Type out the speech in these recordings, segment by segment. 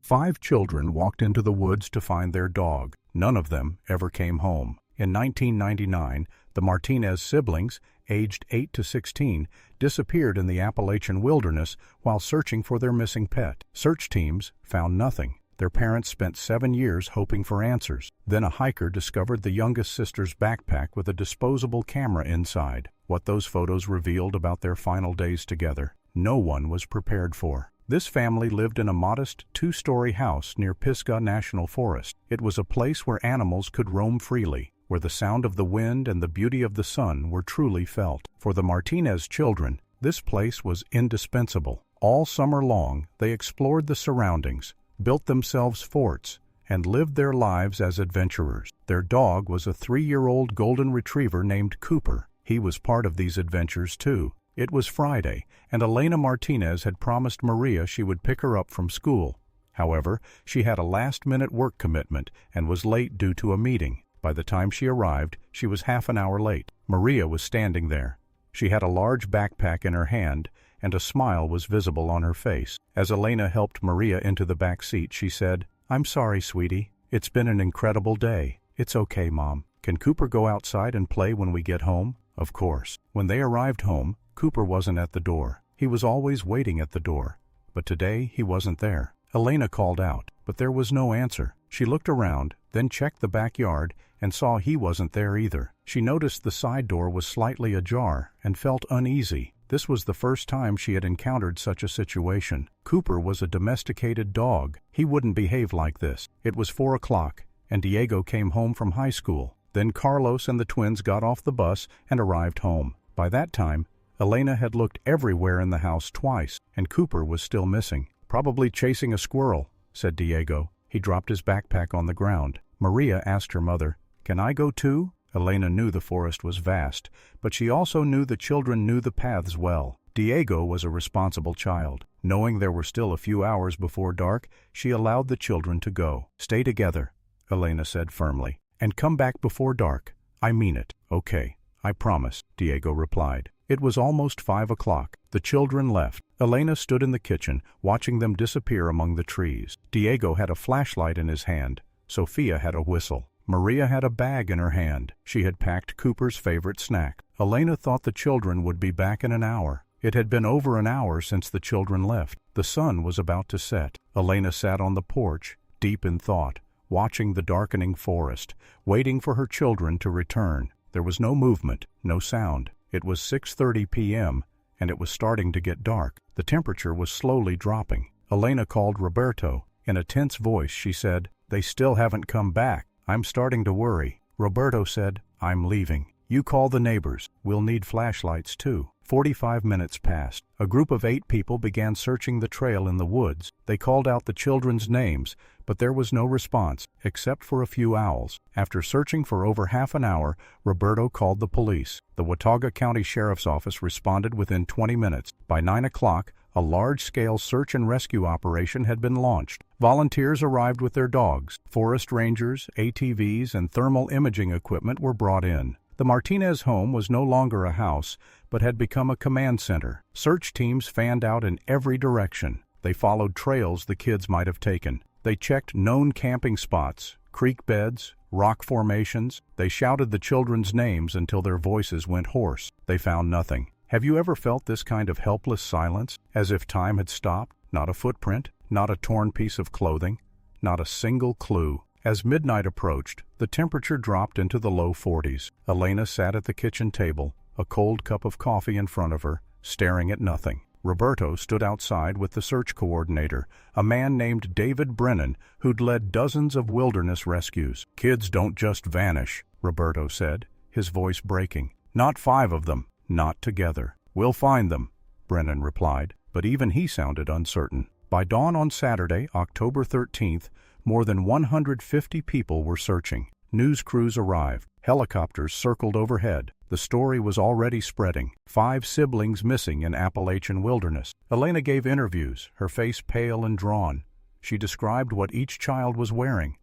5 children walked into the woods to find their dog. None of them ever came home. In 1999, the Martinez siblings, aged 8 to 16, disappeared in the Appalachian wilderness while searching for their missing pet. Search teams found nothing. Their parents spent 7 years hoping for answers. Then a hiker discovered the youngest sister's backpack with a disposable camera inside. What those photos revealed about their final days together, no one was prepared for. This family lived in a modest 2-story house near Pisgah National Forest. It was a place where animals could roam freely, where the sound of the wind and the beauty of the sun were truly felt. For the Martinez children, this place was indispensable. All summer long, they explored the surroundings, built themselves forts, and lived their lives as adventurers. Their dog was a 3-year-old golden retriever named Cooper. He was part of these adventures too. It was Friday, and Elena Martinez had promised Maria she would pick her up from school. However, she had a last-minute work commitment and was late due to a meeting. By the time she arrived, she was half an hour late. Maria was standing there. She had a large backpack in her hand, and a smile was visible on her face. As Elena helped Maria into the back seat, she said, "I'm sorry, sweetie. It's been an incredible day." "It's okay, Mom. Can Cooper go outside and play when we get home?" Of course. When they arrived home, Cooper wasn't at the door. He was always waiting at the door, but today he wasn't there. Elena called out, but there was no answer. She looked around, then checked the backyard, and saw he wasn't there either. She noticed the side door was slightly ajar and felt uneasy. This was the first time she had encountered such a situation. Cooper was a domesticated dog. He wouldn't behave like this. It was 4 o'clock, and Diego came home from high school. Then Carlos and the twins got off the bus and arrived home. By that time, Elena had looked everywhere in the house twice, and Cooper was still missing. "Probably chasing a squirrel," said Diego. He dropped his backpack on the ground. Maria asked her mother, "Can I go too?" Elena knew the forest was vast, but she also knew the children knew the paths well. Diego was a responsible child. Knowing there were still a few hours before dark, she allowed the children to go. "Stay together," Elena said firmly, "and come back before dark. I mean it." "Okay, I promise," Diego replied. It was almost 5 o'clock. The children left. Elena stood in the kitchen, watching them disappear among the trees. Diego had a flashlight in his hand. Sophia had a whistle. Maria had a bag in her hand. She had packed Cooper's favorite snack. Elena thought the children would be back in an hour. It had been over an hour since the children left. The sun was about to set. Elena sat on the porch, deep in thought, watching the darkening forest, waiting for her children to return. There was no movement, no sound. It was 6:30 p.m., and it was starting to get dark. The temperature was slowly dropping. Elena called Roberto. In a tense voice, she said, "They still haven't come back. I'm starting to worry." Roberto said, "I'm leaving. You call the neighbors. We'll need flashlights too." 45 minutes passed. A group of 8 people began searching the trail in the woods. They called out the children's names, but there was no response, except for a few owls. After searching for over half an hour, Roberto called the police. The Watauga County Sheriff's Office responded within 20 minutes. By 9 o'clock, a large-scale search and rescue operation had been launched. Volunteers arrived with their dogs. Forest rangers, ATVs, and thermal imaging equipment were brought in. The Martinez home was no longer a house, but had become a command center. Search teams fanned out in every direction. They followed trails the kids might have taken. They checked known camping spots, creek beds, rock formations. They shouted the children's names until their voices went hoarse. They found nothing. Have you ever felt this kind of helpless silence, as if time had stopped? Not a footprint, not a torn piece of clothing, not a single clue. As midnight approached, the temperature dropped into the low 40s. Elena sat at the kitchen table, a cold cup of coffee in front of her, staring at nothing. Roberto stood outside with the search coordinator, a man named David Brennan, who'd led dozens of wilderness rescues. "Kids don't just vanish," Roberto said, his voice breaking. "Not 5 of them, not together." "We'll find them," Brennan replied, but even he sounded uncertain. By dawn on Saturday, October 13th, more than 150 people were searching. News crews arrived. Helicopters circled overhead. The story was already spreading. 5 siblings missing in Appalachian wilderness. Elena gave interviews, her face pale and drawn. She described what each child was wearing.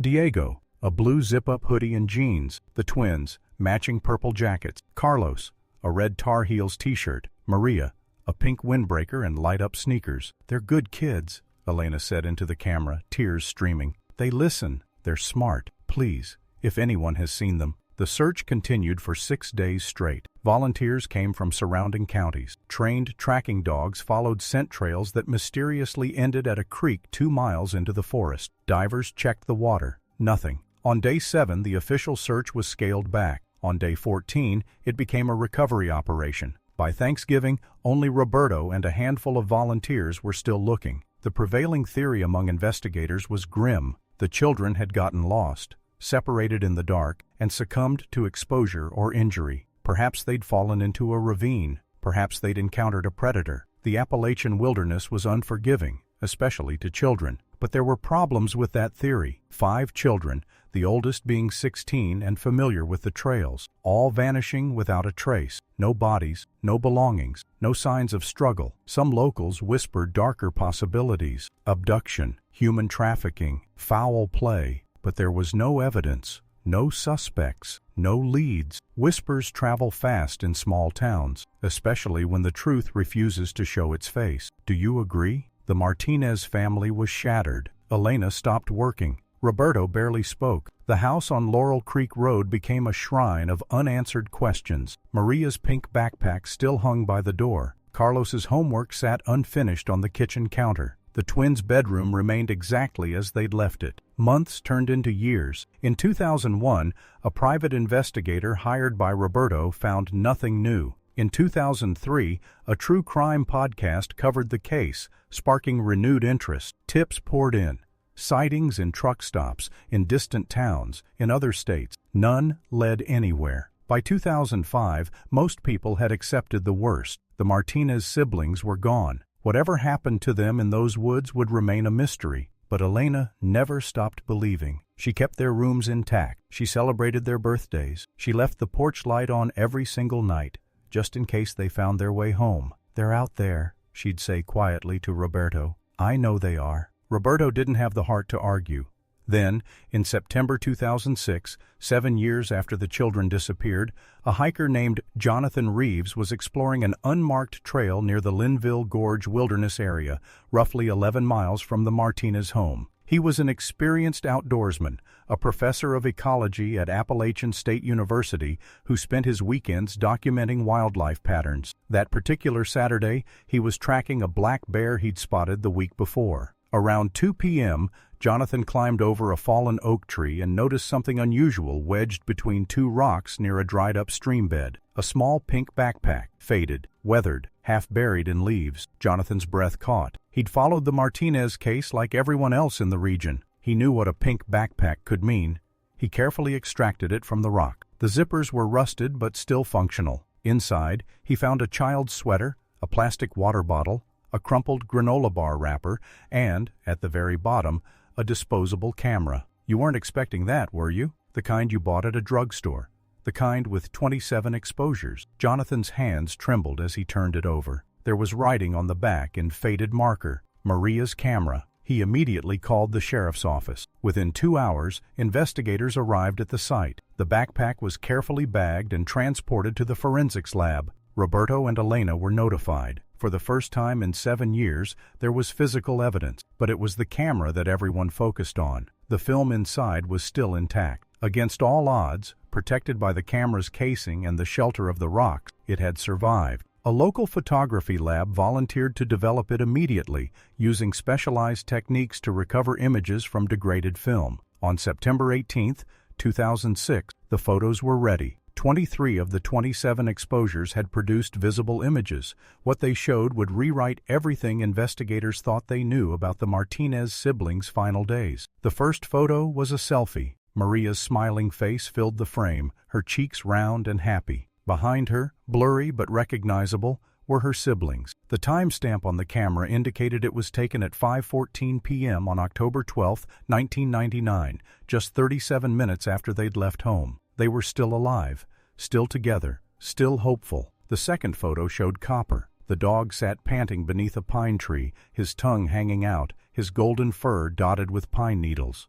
Diego, a blue zip-up hoodie and jeans. The twins, matching purple jackets. Carlos, a red Tar Heels t-shirt. Maria, a pink windbreaker and light-up sneakers. "They're good kids," Elena said into the camera, tears streaming. "They listen. They're smart. Please, if anyone has seen them." The search continued for 6 days straight. Volunteers came from surrounding counties. Trained tracking dogs followed scent trails that mysteriously ended at a creek 2 miles into the forest. Divers checked the water. Nothing. On day 7, the official search was scaled back. On day 14, it became a recovery operation. By Thanksgiving, only Roberto and a handful of volunteers were still looking. The prevailing theory among investigators was grim. The children had gotten lost, separated in the dark, and succumbed to exposure or injury. Perhaps they'd fallen into a ravine. Perhaps they'd encountered a predator. The Appalachian wilderness was unforgiving, especially to children. But there were problems with that theory. 5 children, the oldest being 16 and familiar with the trails, all vanishing without a trace. No bodies, no belongings, no signs of struggle. Some locals whispered darker possibilities: abduction, human trafficking, foul play. But there was no evidence, no suspects, no leads. Whispers travel fast in small towns, especially when the truth refuses to show its face. Do you agree? The Martinez family was shattered. Elena stopped working. Roberto barely spoke. The house on Laurel Creek Road became a shrine of unanswered questions. Maria's pink backpack still hung by the door. Carlos's homework sat unfinished on the kitchen counter. The twins' bedroom remained exactly as they'd left it. Months turned into years. In 2001, a private investigator hired by Roberto found nothing new. In 2003, a true crime podcast covered the case, sparking renewed interest. Tips poured in. Sightings in truck stops, in distant towns, in other states. None led anywhere. By 2005, most people had accepted the worst. The Martinez siblings were gone. Whatever happened to them in those woods would remain a mystery. But Elena never stopped believing. She kept their rooms intact. She celebrated their birthdays. She left the porch light on every single night, just in case they found their way home. "They're out there," she'd say quietly to Roberto. "I know they are." Roberto didn't have the heart to argue. Then, in September 2006, 7 years after the children disappeared, a hiker named Jonathan Reeves was exploring an unmarked trail near the Linville Gorge Wilderness area, roughly 11 miles from the Martinez home. He was an experienced outdoorsman, a professor of ecology at Appalachian State University who spent his weekends documenting wildlife patterns. That particular Saturday, he was tracking a black bear he'd spotted the week before. Around 2 p.m., Jonathan climbed over a fallen oak tree and noticed something unusual wedged between 2 rocks near a dried-up stream bed. A small pink backpack, faded, weathered, half buried in leaves. Jonathan's breath caught. He'd followed the Martinez case like everyone else in the region. He knew what a pink backpack could mean. He carefully extracted it from the rock. The zippers were rusted but still functional. Inside, he found a child's sweater, a plastic water bottle, a crumpled granola bar wrapper, and, at the very bottom, a disposable camera. You weren't expecting that, were you? The kind you bought at a drugstore. The kind with 27 exposures. Jonathan's hands trembled as he turned it over. There was writing on the back in faded marker, "Maria's camera." He immediately called the sheriff's office. Within 2 hours, investigators arrived at the site. The backpack was carefully bagged and transported to the forensics lab. Roberto and Elena were notified. For the first time in 7 years, there was physical evidence, but it was the camera that everyone focused on. The film inside was still intact. Against all odds, protected by the camera's casing and the shelter of the rocks, it had survived. A local photography lab volunteered to develop it immediately, using specialized techniques to recover images from degraded film. On September 18, 2006, the photos were ready. 23 of the 27 exposures had produced visible images. What they showed would rewrite everything investigators thought they knew about the Martinez siblings' final days. The first photo was a selfie. Maria's smiling face filled the frame, her cheeks round and happy. Behind her, blurry but recognizable, were her siblings. The timestamp on the camera indicated it was taken at 5:14 p.m. on October 12, 1999, just 37 minutes after they'd left home. They were still alive, still together, still hopeful. The second photo showed Copper. The dog sat panting beneath a pine tree, his tongue hanging out, his golden fur dotted with pine needles.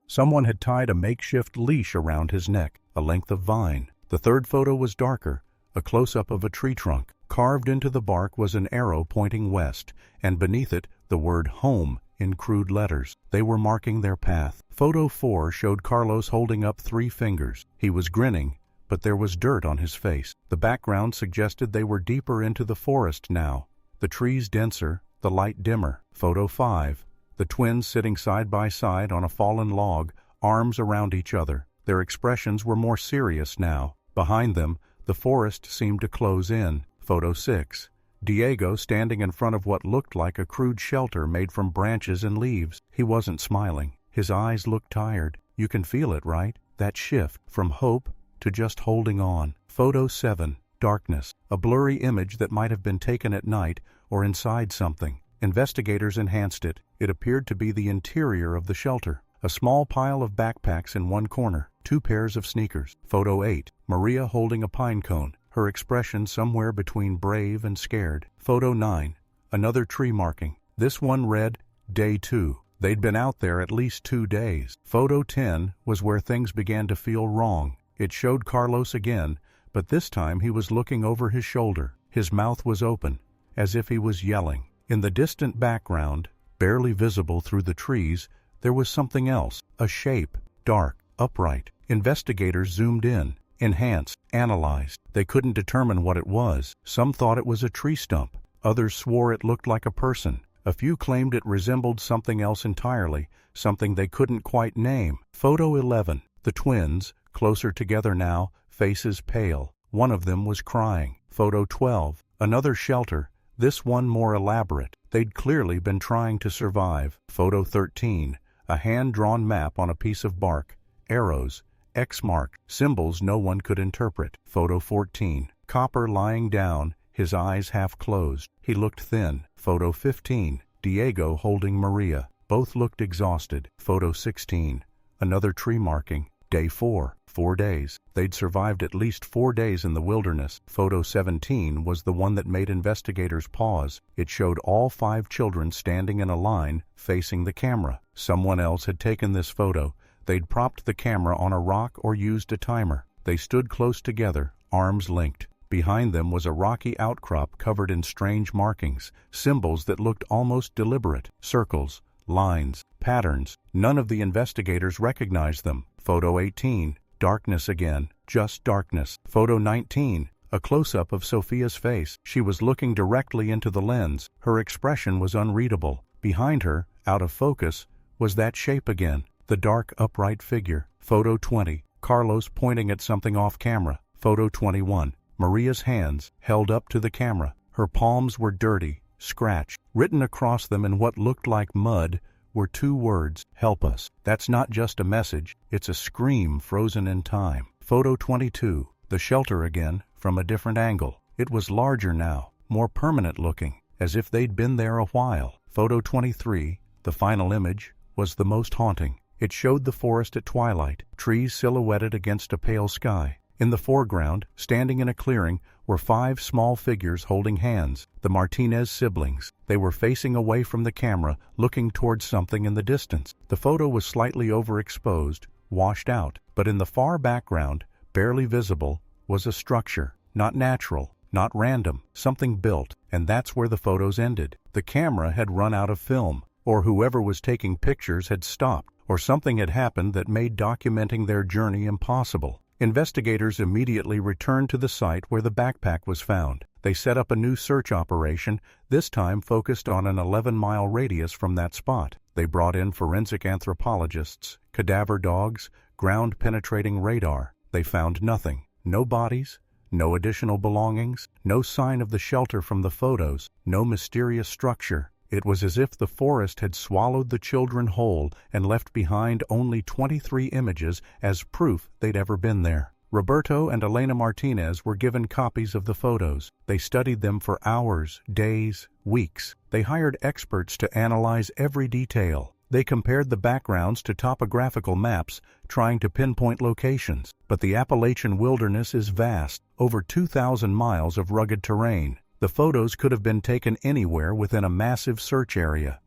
Someone had tied a makeshift leash around his neck, a length of vine. The third photo was darker, a close-up of a tree trunk. Carved into the bark was an arrow pointing west, and beneath it the word home in crude letters. They were marking their path. Photo 4 showed Carlos holding up 3 fingers. He was grinning, but there was dirt on his face. The background suggested they were deeper into the forest now. The trees denser, the light dimmer. Photo 5. The twins sitting side by side on a fallen log, arms around each other. Their expressions were more serious now. Behind them, the forest seemed to close in. Photo 6. Diego standing in front of what looked like a crude shelter made from branches and leaves. He wasn't smiling. His eyes looked tired. You can feel it, right? That shift from hope to just holding on. Photo 7. Darkness. A blurry image that might have been taken at night or inside something. Investigators enhanced it. It appeared to be the interior of the shelter. A small pile of backpacks in one corner. 2 pairs of sneakers. Photo 8. Maria holding a pine cone. Her expression somewhere between brave and scared. Photo 9. Another tree marking. This one read, Day 2. They'd been out there at least 2 days. Photo 10 was where things began to feel wrong. It showed Carlos again, but this time he was looking over his shoulder. His mouth was open, as if he was yelling. In the distant background, barely visible through the trees, there was something else. A shape, dark, upright. Investigators zoomed in. Enhanced, analyzed. They couldn't determine what it was. Some thought it was a tree stump. Others swore it looked like a person. A few claimed it resembled something else entirely, something they couldn't quite name. Photo 11. The twins, closer together now, faces pale. One of them was crying. Photo 12. Another shelter, this one more elaborate. They'd clearly been trying to survive. Photo 13. A hand-drawn map on a piece of bark. Arrows. X mark, symbols no one could interpret. Photo 14. Copper lying down, his eyes half closed. He looked thin. Photo 15. Diego holding Maria. Both looked exhausted. Photo 16. Another tree marking. Day 4. 4 days. They'd survived at least 4 days in the wilderness. Photo 17 was the one that made investigators pause. It showed all 5 children standing in a line, facing the camera. Someone else had taken this photo. They'd propped the camera on a rock or used a timer. They stood close together, arms linked. Behind them was a rocky outcrop covered in strange markings, symbols that looked almost deliberate. Circles, lines, patterns. None of the investigators recognized them. Photo 18. Darkness again. Just darkness. Photo 19. A close-up of Sophia's face. She was looking directly into the lens. Her expression was unreadable. Behind her, out of focus, was that shape again. The dark, upright figure. Photo 20. Carlos pointing at something off camera. Photo 21. Maria's hands held up to the camera. Her palms were dirty, scratched. Written across them in what looked like mud were 2 words, help us. That's not just a message, it's a scream frozen in time. Photo 22. The shelter again, from a different angle. It was larger now, more permanent looking, as if they'd been there a while. Photo 23. The final image was the most haunting. It showed the forest at twilight, trees silhouetted against a pale sky. In the foreground, standing in a clearing, were 5 small figures holding hands, the Martinez siblings. They were facing away from the camera, looking towards something in the distance. The photo was slightly overexposed, washed out, but in the far background, barely visible, was a structure. Not natural, not random, something built, and that's where the photos ended. The camera had run out of film, or whoever was taking pictures had stopped. Or something had happened that made documenting their journey impossible. Investigators immediately returned to the site where the backpack was found. They set up a new search operation, this time focused on an 11-mile radius from that spot. They brought in forensic anthropologists, cadaver dogs, ground-penetrating radar. They found nothing. No bodies, no additional belongings, no sign of the shelter from the photos, no mysterious structure. It was as if the forest had swallowed the children whole and left behind only 23 images as proof they'd ever been there. Roberto and Elena Martinez were given copies of the photos. They studied them for hours, days, weeks. They hired experts to analyze every detail. They compared the backgrounds to topographical maps, trying to pinpoint locations. But the Appalachian wilderness is vast, over 2,000 miles of rugged terrain. The photos could have been taken anywhere within a massive search area.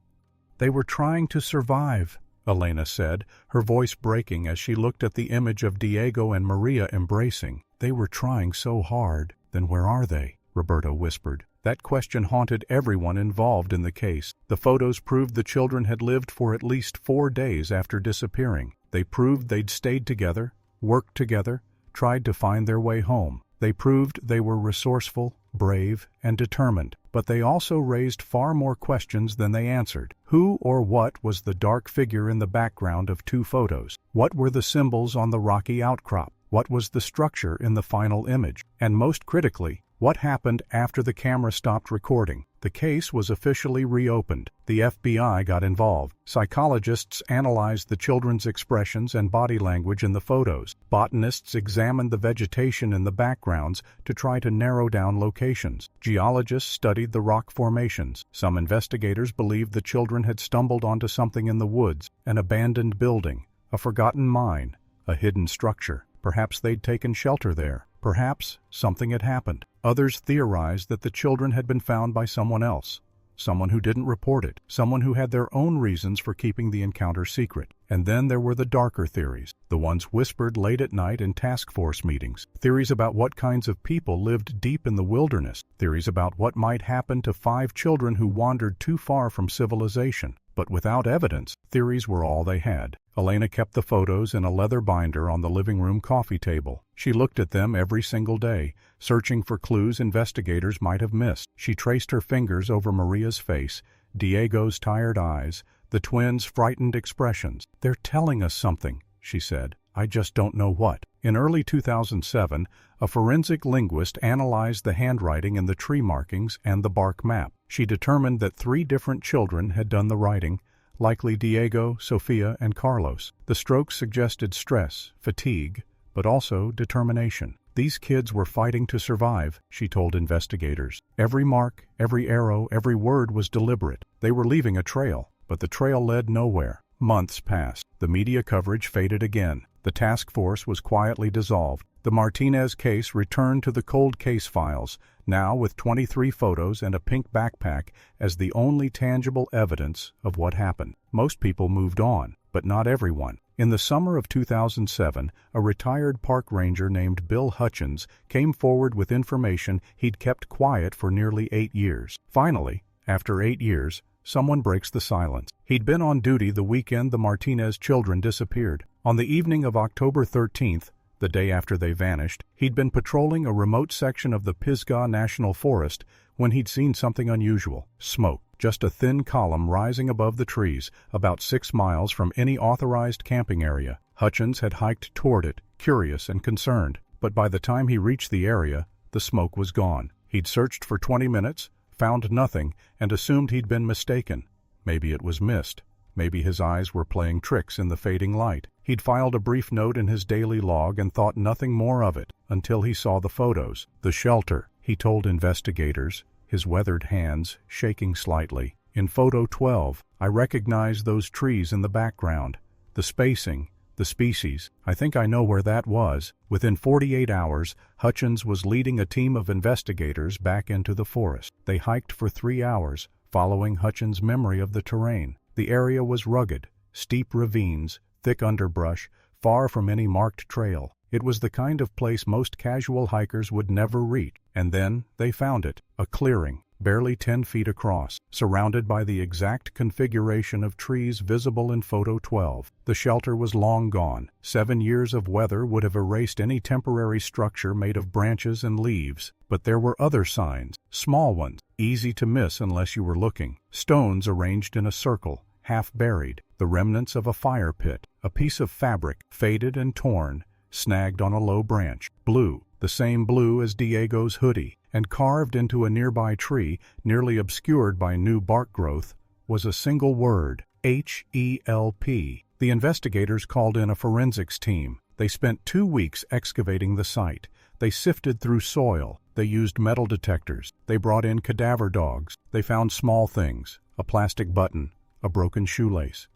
They were trying to survive, Elena said, her voice breaking as she looked at the image of Diego and Maria embracing. They were trying so hard. Then where are they? Roberto whispered. That question haunted everyone involved in the case. The photos proved the children had lived for at least 4 days after disappearing. They proved they'd stayed together, worked together, tried to find their way home. They proved they were resourceful, brave, and determined. But they also raised far more questions than they answered. Who or what was the dark figure in the background of 2 photos? What were the symbols on the rocky outcrop? What was the structure in the final image? And most critically, what happened after the camera stopped recording? The case was officially reopened. The FBI got involved. Psychologists analyzed the children's expressions and body language in the photos. Botanists examined the vegetation in the backgrounds to try to narrow down locations. Geologists studied the rock formations. Some investigators believed the children had stumbled onto something in the woods, an abandoned building, a forgotten mine, a hidden structure. Perhaps they'd taken shelter there. Perhaps something had happened. Others theorized that the children had been found by someone else, someone who didn't report it, someone who had their own reasons for keeping the encounter secret. And then there were the darker theories, the ones whispered late at night in task force meetings, theories about what kinds of people lived deep in the wilderness, theories about what might happen to 5 children who wandered too far from civilization. But without evidence, theories were all they had. Elena kept the photos in a leather binder on the living room coffee table. She looked at them every single day, searching for clues investigators might have missed. She traced her fingers over Maria's face, Diego's tired eyes, the twins' frightened expressions. "They're telling us something," she said. "I just don't know what." In early 2007, a forensic linguist analyzed the handwriting in the tree markings and the bark map. She determined that 3 different children had done the writing, likely Diego, Sofia, and Carlos. The strokes suggested stress, fatigue, but also determination. These kids were fighting to survive, she told investigators. Every mark, every arrow, every word was deliberate. They were leaving a trail, but the trail led nowhere. Months passed. The media coverage faded again. The task force was quietly dissolved. The Martinez case returned to the cold case files, now with 23 photos and a pink backpack as the only tangible evidence of what happened. Most people moved on, but not everyone. In the summer of 2007, a retired park ranger named Bill Hutchins came forward with information he'd kept quiet for nearly 8 years. Finally, after 8 years, someone breaks the silence. He'd been on duty the weekend the Martinez children disappeared. On the evening of October 13th, the day after they vanished, he'd been patrolling a remote section of the Pisgah National Forest when he'd seen something unusual. Smoke, just a thin column rising above the trees, about 6 miles from any authorized camping area. Hutchins had hiked toward it, curious and concerned, but by the time he reached the area, the smoke was gone. He'd searched for 20 minutes, found nothing, and assumed he'd been mistaken. Maybe it was mist. Maybe his eyes were playing tricks in the fading light. He'd filed a brief note in his daily log and thought nothing more of it until he saw the photos. "The shelter," he told investigators, his weathered hands shaking slightly. "In photo 12, I recognize those trees in the background. The spacing, the species. I think I know where that was." Within 48 hours, Hutchins was leading a team of investigators back into the forest. They hiked for 3 hours, following Hutchins' memory of the terrain. The area was rugged, steep ravines, thick underbrush, far from any marked trail. It was the kind of place most casual hikers would never reach. And then they found it, a clearing, barely 10 feet across, surrounded by the exact configuration of trees visible in photo 12. The shelter was long gone. 7 years of weather would have erased any temporary structure made of branches and leaves. But there were other signs, small ones, easy to miss unless you were looking. Stones arranged in a circle, half buried, the remnants of a fire pit, a piece of fabric, faded and torn, snagged on a low branch. Blue, the same blue as Diego's hoodie, and carved into a nearby tree, nearly obscured by new bark growth, was a single word, H-E-L-P. The investigators called in a forensics team. They spent 2 weeks excavating the site. They sifted through soil. They used metal detectors. They brought in cadaver dogs. They found small things, a plastic button, a broken shoelace.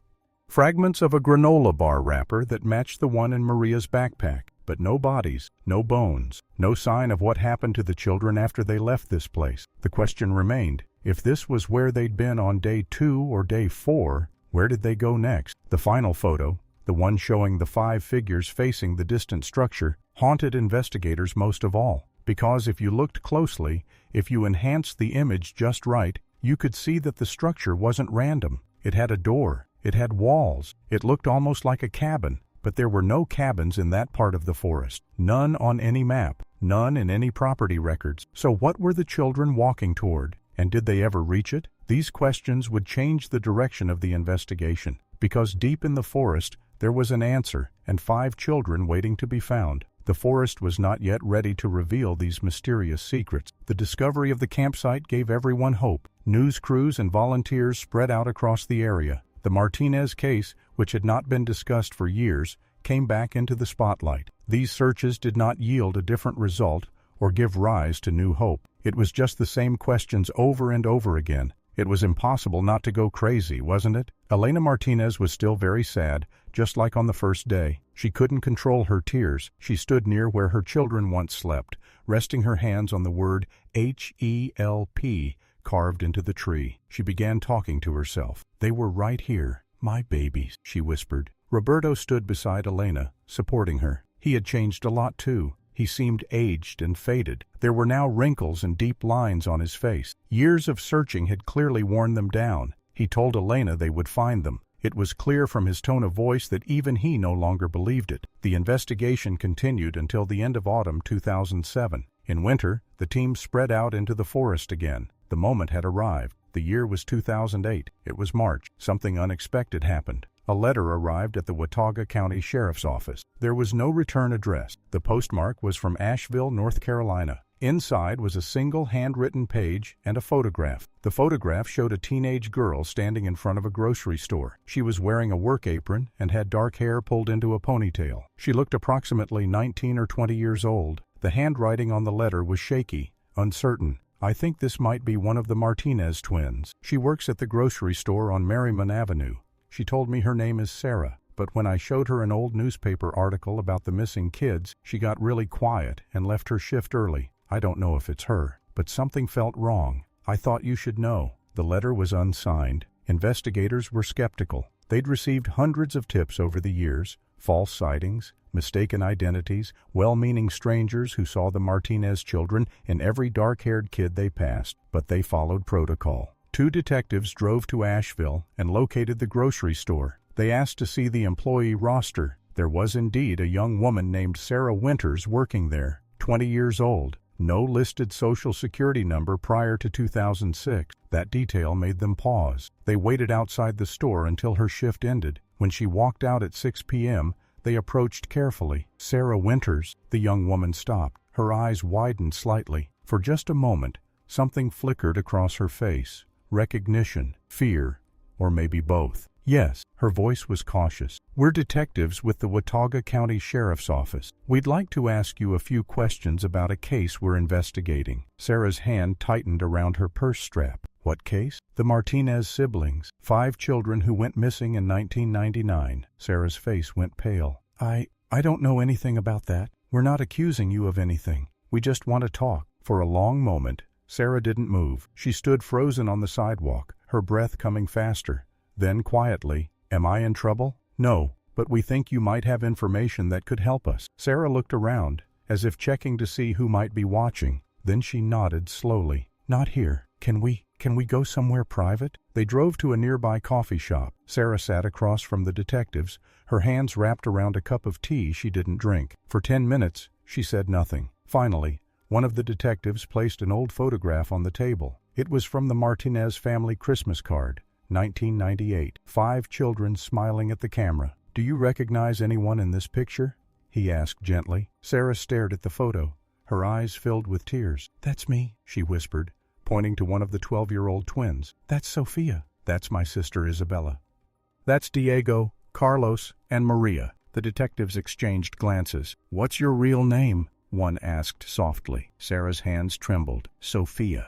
Fragments of a granola bar wrapper that matched the one in Maria's backpack. But no bodies, no bones, no sign of what happened to the children after they left this place. The question remained, if this was where they'd been on day 2 or day 4, where did they go next? The final photo, the one showing the 5 figures facing the distant structure, haunted investigators most of all. because if you looked closely, if you enhanced the image just right, you could see that the structure wasn't random. It had a door, it had walls, it looked almost like a cabin, but there were no cabins in that part of the forest. None on any map, none in any property records. So what were the children walking toward? And did they ever reach it? These questions would change the direction of the investigation, because deep in the forest there was an answer and 5 children waiting to be found. The forest was not yet ready to reveal these mysterious secrets. The discovery of the campsite gave everyone hope. News crews and volunteers spread out across the area. The Martinez case, which had not been discussed for years, came back into the spotlight. These searches did not yield a different result or give rise to new hope. It was just the same questions over and over again. It was impossible not to go crazy, wasn't it? Elena Martinez was still very sad, just like on the first day. She couldn't control her tears. She stood near where her children once slept, resting her hands on the word H-E-L-P carved into the tree. She began talking to herself. They were right here, my babies, she whispered. Roberto stood beside Elena, supporting her. He had changed a lot too. He seemed aged and faded. There were now wrinkles and deep lines on his face. Years of searching had clearly worn them down. He told Elena they would find them. It was clear from his tone of voice that even he no longer believed it. The investigation continued until the end of autumn 2007. In winter, the team spread out into the forest again. The moment had arrived. The year was 2008. It was March. Something unexpected happened. A letter arrived at the Watauga County Sheriff's Office. There was no return address. The postmark was from Asheville, North Carolina. Inside was a single handwritten page and a photograph. The photograph showed a teenage girl standing in front of a grocery store. She was wearing a work apron and had dark hair pulled into a ponytail. She looked approximately 19 or 20 years old. The handwriting on the letter was shaky, uncertain. I think this might be one of the Martinez twins. She works at the grocery store on Merriman Avenue. She told me her name is Sarah, but when I showed her an old newspaper article about the missing kids, she got really quiet and left her shift early. I don't know if it's her, but something felt wrong. I thought you should know. The letter was unsigned. Investigators were skeptical. They'd received hundreds of tips over the years, false sightings, mistaken identities, well-meaning strangers who saw the Martinez children in every dark-haired kid they passed, but they followed protocol. 2 detectives drove to Asheville and located the grocery store. They asked to see the employee roster. There was indeed a young woman named Sarah Winters working there, 20 years old. No listed social security number prior to 2006. That detail made them pause. They waited outside the store until her shift ended. When she walked out at 6 p.m., they approached carefully. Sarah Winters, the young woman stopped. Her eyes widened slightly. For just a moment, something flickered across her face. Recognition, fear, or maybe both. Yes, her voice was cautious. We're detectives with the Watauga County Sheriff's Office. We'd like to ask you a few questions about a case we're investigating. Sarah's hand tightened around her purse strap. What case? The Martinez siblings, 5 children who went missing in 1999. Sarah's face went pale. I don't know anything about that. We're not accusing you of anything. We just want to talk. For a long moment, Sarah didn't move. She stood frozen on the sidewalk, her breath coming faster. Then quietly, "Am I in trouble?" "No, but we think you might have information that could help us." Sarah looked around, as if checking to see who might be watching. Then she nodded slowly. "Not here. Can we go somewhere private?" They drove to a nearby coffee shop. Sarah sat across from the detectives, her hands wrapped around a cup of tea she didn't drink. For 10 minutes, she said nothing. Finally, one of the detectives placed an old photograph on the table. It was from the Martinez family Christmas card, 1998. 5 children smiling at the camera. "Do you recognize anyone in this picture?" he asked gently. Sarah stared at the photo, her eyes filled with tears. "That's me," she whispered, pointing to one of the 12-year-old twins. "That's Sophia." "That's my sister Isabella." "That's Diego, Carlos, and Maria." The detectives exchanged glances. "What's your real name?" one asked softly. Sarah's hands trembled. Sophia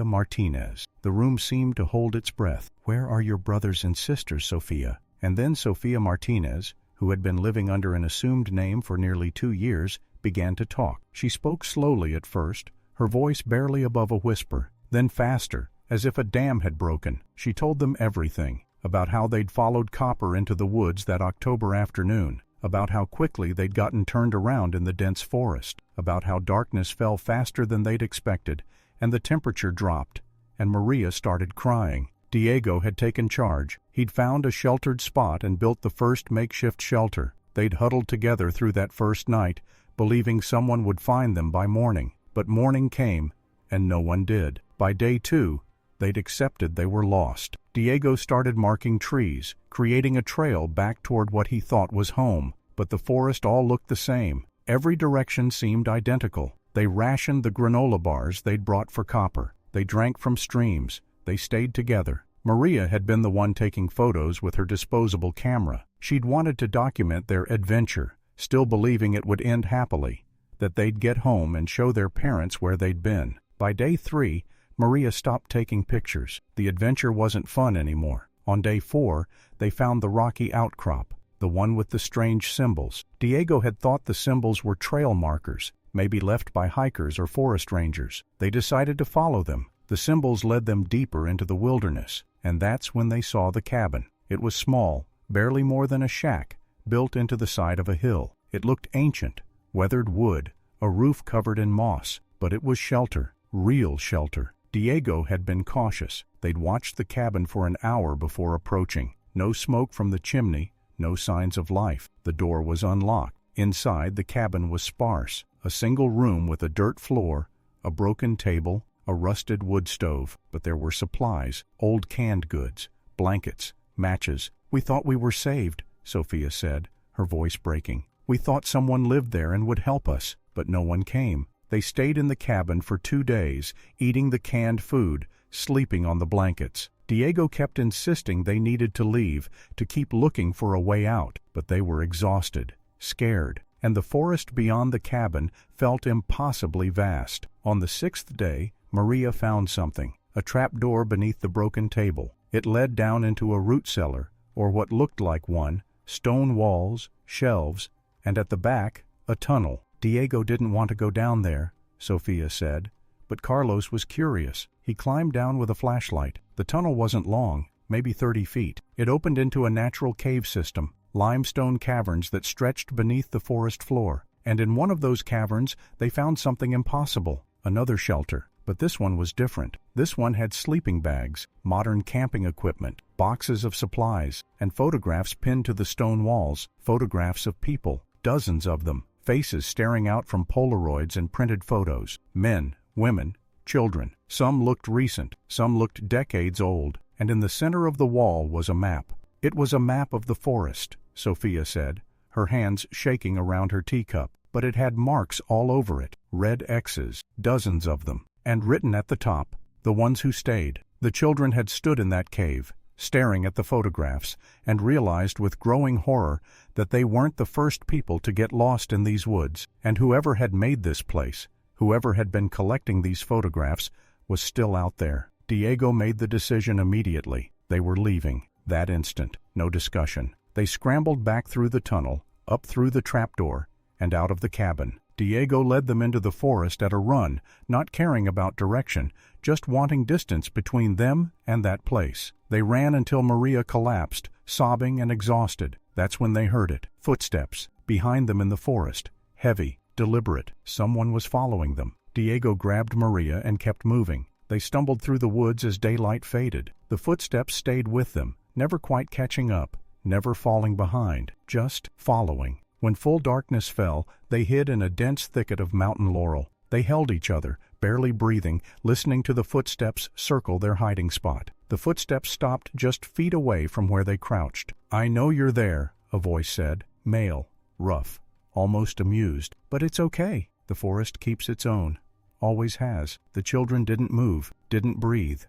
Martinez. The room seemed to hold its breath. "Where are your brothers and sisters, Sophia?" And then Sophia Martinez, who had been living under an assumed name for nearly 2 years, began to talk. She spoke slowly at first, her voice barely above a whisper, then faster, as if a dam had broken. She told them everything, about how they'd followed Copper into the woods that October afternoon, about how quickly they'd gotten turned around in the dense forest, about how darkness fell faster than they'd expected, and the temperature dropped, and Maria started crying. Diego had taken charge. He'd found a sheltered spot and built the first makeshift shelter. They'd huddled together through that first night, believing someone would find them by morning. But morning came, and no one did. By day 2, they'd accepted they were lost. Diego started marking trees, creating a trail back toward what he thought was home. But the forest all looked the same. Every direction seemed identical. They rationed the granola bars they'd brought for copper. They drank from streams. They stayed together. Maria had been the one taking photos with her disposable camera. She'd wanted to document their adventure, still believing it would end happily, that they'd get home and show their parents where they'd been. By day 3, Maria stopped taking pictures. The adventure wasn't fun anymore. On day 4, they found the rocky outcrop, the one with the strange symbols. Diego had thought the symbols were trail markers, maybe left by hikers or forest rangers. They decided to follow them. The symbols led them deeper into the wilderness, and that's when they saw the cabin. It was small, barely more than a shack, built into the side of a hill. It looked ancient, weathered wood, a roof covered in moss, but it was shelter, real shelter. Diego had been cautious. They'd watched the cabin for an hour before approaching. No smoke from the chimney, no signs of life. The door was unlocked. Inside, the cabin was sparse. A single room with a dirt floor, a broken table, a rusted wood stove. But there were supplies, old canned goods, blankets, matches. "We thought we were saved," Sophia said, her voice breaking. "We thought someone lived there and would help us, but no one came." They stayed in the cabin for 2 days, eating the canned food, sleeping on the blankets. Diego kept insisting they needed to leave, to keep looking for a way out, but they were exhausted, scared, and the forest beyond the cabin felt impossibly vast. On the 6th day, Maria found something, a trapdoor beneath the broken table. It led down into a root cellar, or what looked like one, stone walls, shelves, and at the back, a tunnel. Diego didn't want to go down there, Sophia said, but Carlos was curious. He climbed down with a flashlight. The tunnel wasn't long, maybe 30 feet. It opened into a natural cave system, limestone caverns that stretched beneath the forest floor. And in one of those caverns, they found something impossible, another shelter. But this one was different. This one had sleeping bags, modern camping equipment, boxes of supplies, and photographs pinned to the stone walls, photographs of people, dozens of them, faces staring out from Polaroids and printed photos, men, women, children. Some looked recent, some looked decades old, and in the center of the wall was a map. It was a map of the forest, Sophia said, her hands shaking around her teacup, but it had marks all over it, red X's, dozens of them. And written at the top, the ones who stayed. The children had stood in that cave, staring at the photographs, and realized with growing horror that they weren't the first people to get lost in these woods, and whoever had made this place, whoever had been collecting these photographs, was still out there. Diego made the decision immediately. They were leaving, that instant, no discussion. They scrambled back through the tunnel, up through the trapdoor, and out of the cabin. Diego led them into the forest at a run, not caring about direction, just wanting distance between them and that place. They ran until Maria collapsed, sobbing and exhausted. That's when they heard it. Footsteps, behind them in the forest. Heavy, deliberate. Someone was following them. Diego grabbed Maria and kept moving. They stumbled through the woods as daylight faded. The footsteps stayed with them, never quite catching up, never falling behind, just following. When full darkness fell, they hid in a dense thicket of mountain laurel. They held each other, barely breathing, listening to the footsteps circle their hiding spot. The footsteps stopped just feet away from where they crouched. "I know you're there," a voice said, male, rough, almost amused. "But it's okay. The forest keeps its own. Always has." The children didn't move, didn't breathe.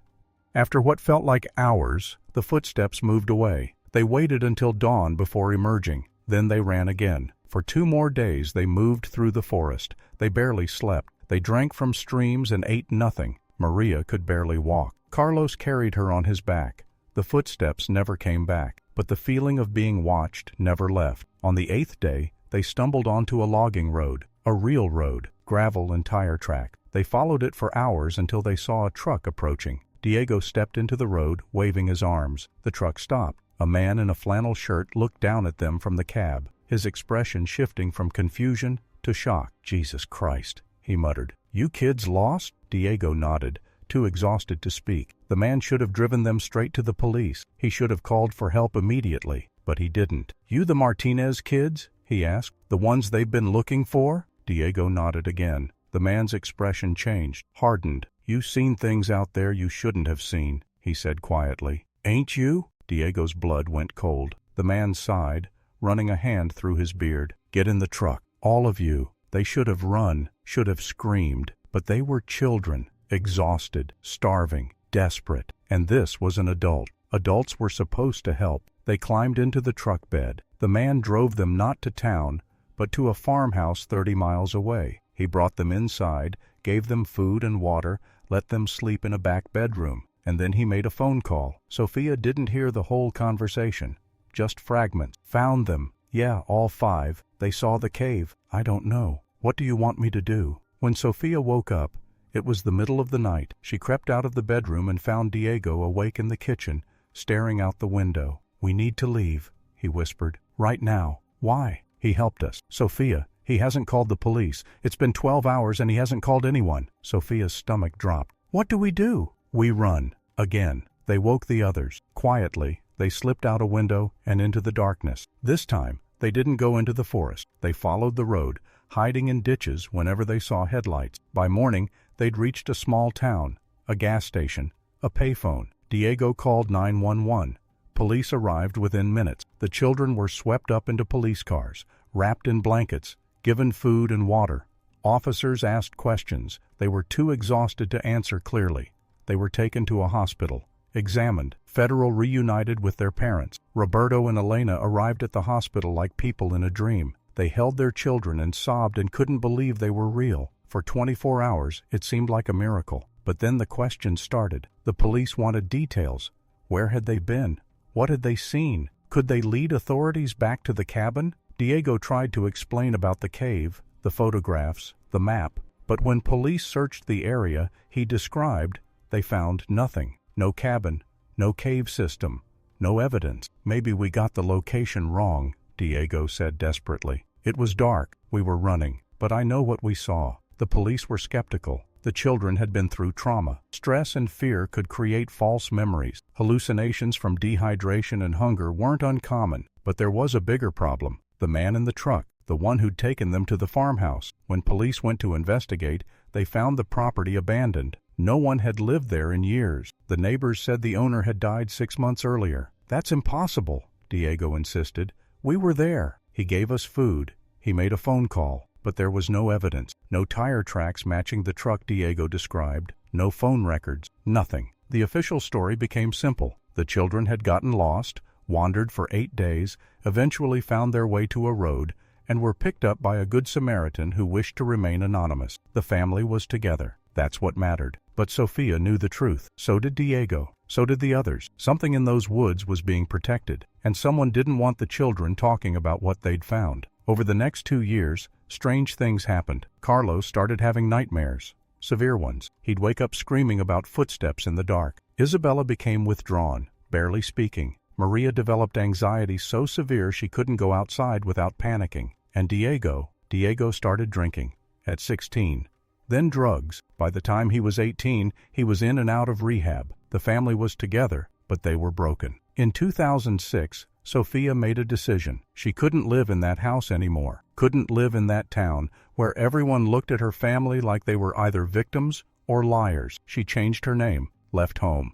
After what felt like hours, the footsteps moved away. They waited until dawn before emerging. Then they ran again. For 2 more days they moved through the forest. They barely slept. They drank from streams and ate nothing. Maria could barely walk. Carlos carried her on his back. The footsteps never came back, but the feeling of being watched never left. On the 8th day, they stumbled onto a logging road, a real road, gravel and tire track. They followed it for hours until they saw a truck approaching. Diego stepped into the road, waving his arms. The truck stopped. A man in a flannel shirt looked down at them from the cab, his expression shifting from confusion to shock. "Jesus Christ," he muttered. "You kids lost?" Diego nodded, too exhausted to speak. The man should have driven them straight to the police. He should have called for help immediately, but he didn't. "You the Martinez kids?" he asked. "The ones they've been looking for?" Diego nodded again. The man's expression changed, hardened. "You seen things out there you shouldn't have seen," he said quietly. "Ain't you?" Diego's blood went cold. The man sighed, running a hand through his beard. "Get in the truck, all of you." They should have run, should have screamed, but they were children, exhausted, starving, desperate. And this was an adult. Adults were supposed to help. They climbed into the truck bed. The man drove them not to town, but to a farmhouse 30 miles away. He brought them inside, gave them food and water, let them sleep in a back bedroom, and then he made a phone call. Sophia didn't hear the whole conversation, just fragments. "Found them. Yeah, all 5. They saw the cave. I don't know. What do you want me to do?" When Sophia woke up, it was the middle of the night. She crept out of the bedroom and found Diego awake in the kitchen, staring out the window. "We need to leave," he whispered. "Right now." "Why?" "He helped us." "Sophia, he hasn't called the police. It's been 12 hours and he hasn't called anyone." Sophia's stomach dropped. "What do we do?" "We run." Again. They woke the others. Quietly, they slipped out a window and into the darkness. This time, they didn't go into the forest. They followed the road, hiding in ditches whenever they saw headlights. By morning, they'd reached a small town, a gas station, a payphone. Diego called 911. Police arrived within minutes. The children were swept up into police cars, wrapped in blankets, given food and water. Officers asked questions. They were too exhausted to answer clearly. They were taken to a hospital, examined. Federal reunited with their parents. Roberto and Elena arrived at the hospital like people in a dream. They held their children and sobbed and couldn't believe they were real. For 24 hours, it seemed like a miracle. But then the questions started. The police wanted details. Where had they been? What had they seen? Could they lead authorities back to the cabin? Diego tried to explain about the cave, the photographs, the map. But when police searched the area he described, they found nothing. No cabin, no cave system, no evidence. "Maybe we got the location wrong," Diego said desperately. "It was dark. We were running. But I know what we saw." The police were skeptical. The children had been through trauma. Stress and fear could create false memories. Hallucinations from dehydration and hunger weren't uncommon. But there was a bigger problem. The man in the truck, the one who'd taken them to the farmhouse. When police went to investigate, they found the property abandoned. No one had lived there in years. The neighbors said the owner had died 6 months earlier. "That's impossible," Diego insisted. "We were there. He gave us food. He made a phone call. But there was no evidence. No tire tracks matching the truck Diego described. No phone records. Nothing." The official story became simple. The children had gotten lost, wandered for 8 days, eventually found their way to a road, and were picked up by a good Samaritan who wished to remain anonymous. The family was together. That's what mattered. But Sophia knew the truth. So did Diego. So did the others. Something in those woods was being protected, and someone didn't want the children talking about what they'd found. Over the next 2 years, strange things happened. Carlos started having nightmares. Severe ones. He'd wake up screaming about footsteps in the dark. Isabella became withdrawn, barely speaking. Maria developed anxiety so severe she couldn't go outside without panicking. And Diego started drinking. At 16. Then drugs. By the time he was 18, he was in and out of rehab. The family was together, but they were broken. In 2006, Sophia made a decision. She couldn't live in that house anymore. Couldn't live in that town where everyone looked at her family like they were either victims or liars. She changed her name, left home.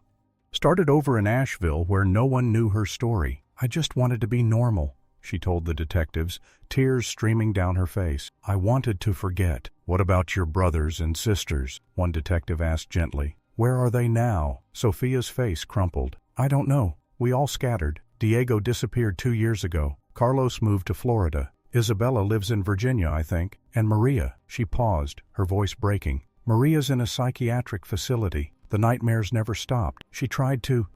Started over in Asheville where no one knew her story. "I just wanted to be normal," she told the detectives, tears streaming down her face. "I wanted to forget." "What about your brothers and sisters?" one detective asked gently. "Where are they now?" Sophia's face crumpled. "I don't know. We all scattered. Diego disappeared 2 years ago. Carlos moved to Florida. Isabella lives in Virginia, I think. And Maria." She paused, her voice breaking. "Maria's in a psychiatric facility. The nightmares never stopped. She tried to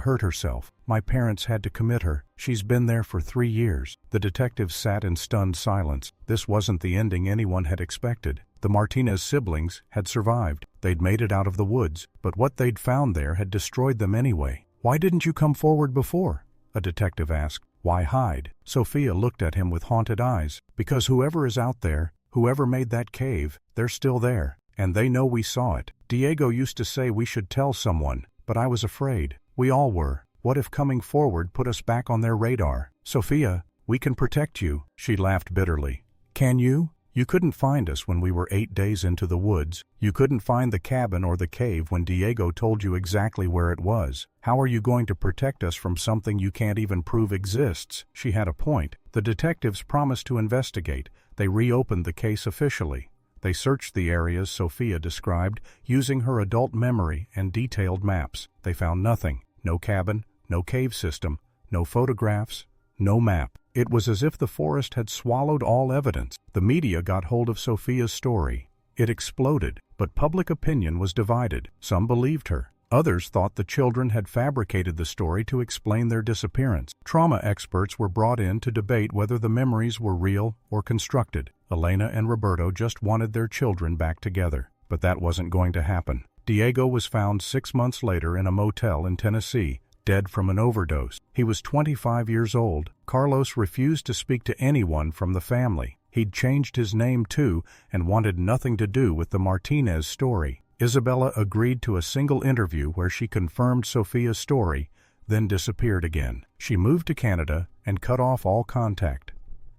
hurt herself. My parents had to commit her. She's been there for 3 years. The detectives sat in stunned silence. This wasn't the ending anyone had expected. The Martinez siblings had survived. They'd made it out of the woods, but what they'd found there had destroyed them anyway. "Why didn't you come forward before?" a detective asked. "Why hide?" Sophia looked at him with haunted eyes. "Because whoever is out there, Whoever made that cave, they're still there, and they know we saw it. Diego used to say we should tell someone, but I was afraid. We all were. What if coming forward put us back on their radar? Sophia, we can protect you, she laughed bitterly. Can you? You couldn't find us when we were 8 days into the woods. You couldn't find the cabin or the cave when Diego told you exactly where it was. How are you going to protect us from something you can't even prove exists? She had a point. The detectives promised to investigate. They reopened the case officially. They searched the areas Sophia described, using her adult memory and detailed maps. They found nothing. No cabin, no cave system, no photographs, no map. It was as if the forest had swallowed all evidence. The media got hold of Sophia's story. It exploded, but public opinion was divided. Some believed her. Others thought the children had fabricated the story to explain their disappearance. Trauma experts were brought in to debate whether the memories were real or constructed. Elena and Roberto just wanted their children back together, but that wasn't going to happen. Diego was found 6 months later in a motel in Tennessee, dead from an overdose. He was 25 years old. Carlos refused to speak to anyone from the family. He'd changed his name too and wanted nothing to do with the Martinez story. Isabella agreed to a single interview where she confirmed Sophia's story, then disappeared again. She moved to Canada and cut off all contact.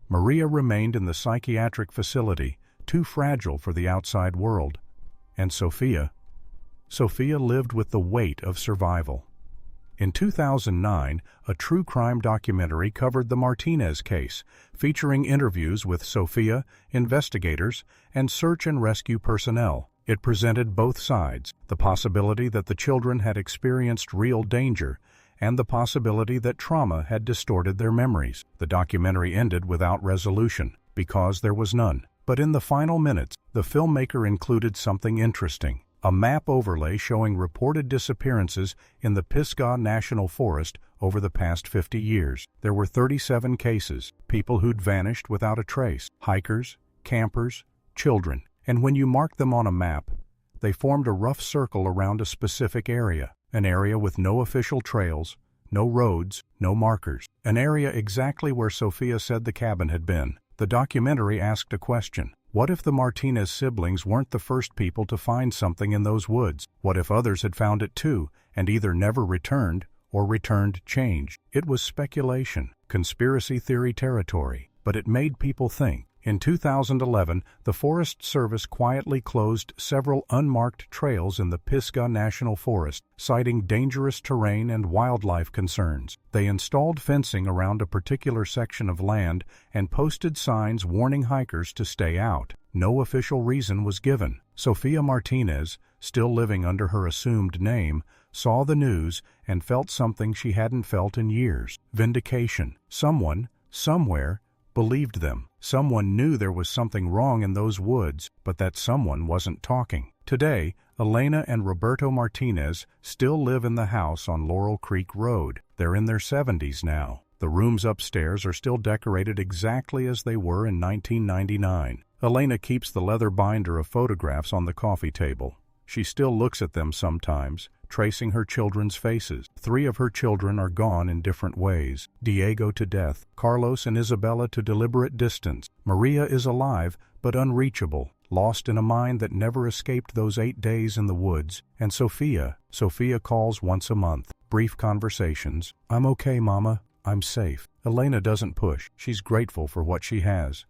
Maria remained in the psychiatric facility, too fragile for the outside world. And Sophia lived with the weight of survival. In 2009, a true crime documentary covered the Martinez case, featuring interviews with Sophia, investigators, and search and rescue personnel. It presented both sides, the possibility that the children had experienced real danger, and the possibility that trauma had distorted their memories. The documentary ended without resolution, because there was none. But in the final minutes, the filmmaker included something interesting. A map overlay showing reported disappearances in the Pisgah National Forest over the past 50 years. There were 37 cases, people who'd vanished without a trace, hikers, campers, children. And when you marked them on a map, they formed a rough circle around a specific area, an area with no official trails, no roads, no markers, an area exactly where Sophia said the cabin had been. The documentary asked a question. What if the Martinez siblings weren't the first people to find something in those woods? What if others had found it too, and either never returned or returned changed? It was speculation, conspiracy theory territory, but it made people think. In 2011, the Forest Service quietly closed several unmarked trails in the Pisgah National Forest, citing dangerous terrain and wildlife concerns. They installed fencing around a particular section of land and posted signs warning hikers to stay out. No official reason was given. Sophia Martinez, still living under her assumed name, saw the news and felt something she hadn't felt in years. Vindication. Someone, somewhere, believed them. Someone knew there was something wrong in those woods, but that someone wasn't talking. Today, Elena and Roberto Martinez still live in the house on Laurel Creek Road. They're in their 70s now. The rooms upstairs are still decorated exactly as they were in 1999. Elena keeps the leather binder of photographs on the coffee table. She still looks at them sometimes, tracing her children's faces. 3 of her children are gone in different ways. Diego to death, Carlos and Isabella to deliberate distance. Maria is alive, but unreachable, lost in a mind that never escaped those 8 days in the woods. And Sophia calls once a month. Brief conversations. I'm okay, Mama. I'm safe. Elena doesn't push. She's grateful for what she has.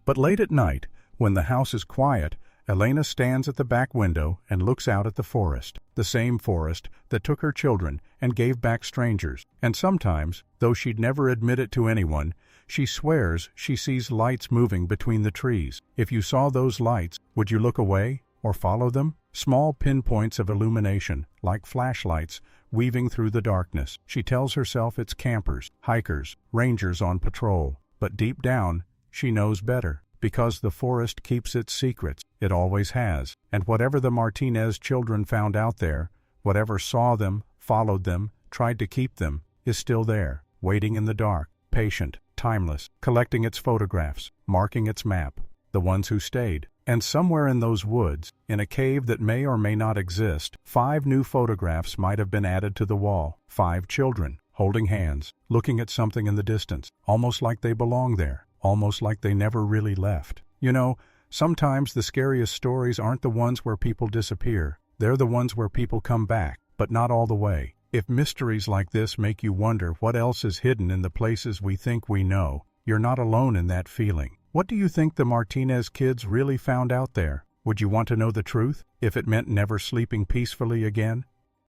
But late at night, when the house is quiet, Elena stands at the back window and looks out at the forest, the same forest that took her children and gave back strangers. And sometimes, though she'd never admit it to anyone, she swears she sees lights moving between the trees. If you saw those lights, would you look away or follow them? Small pinpoints of illumination, like flashlights, weaving through the darkness. She tells herself it's campers, hikers, rangers on patrol. But deep down, she knows better. Because the forest keeps its secrets. It always has. And whatever the Martinez children found out there, whatever saw them, followed them, tried to keep them, is still there, waiting in the dark, patient, timeless, collecting its photographs, marking its map, the ones who stayed. And somewhere in those woods, in a cave that may or may not exist, 5 new photographs might have been added to the wall. 5 children, holding hands, looking at something in the distance, almost like they belong there. Almost like they never really left. You know, Sometimes the scariest stories aren't the ones where people disappear. They're the ones where people come back, but not all the way. If mysteries like this make you wonder what else is hidden in the places we think we know, you're not alone in that feeling. What do you think the Martinez kids really found out there? Would you want to know the truth, if it meant never sleeping peacefully again?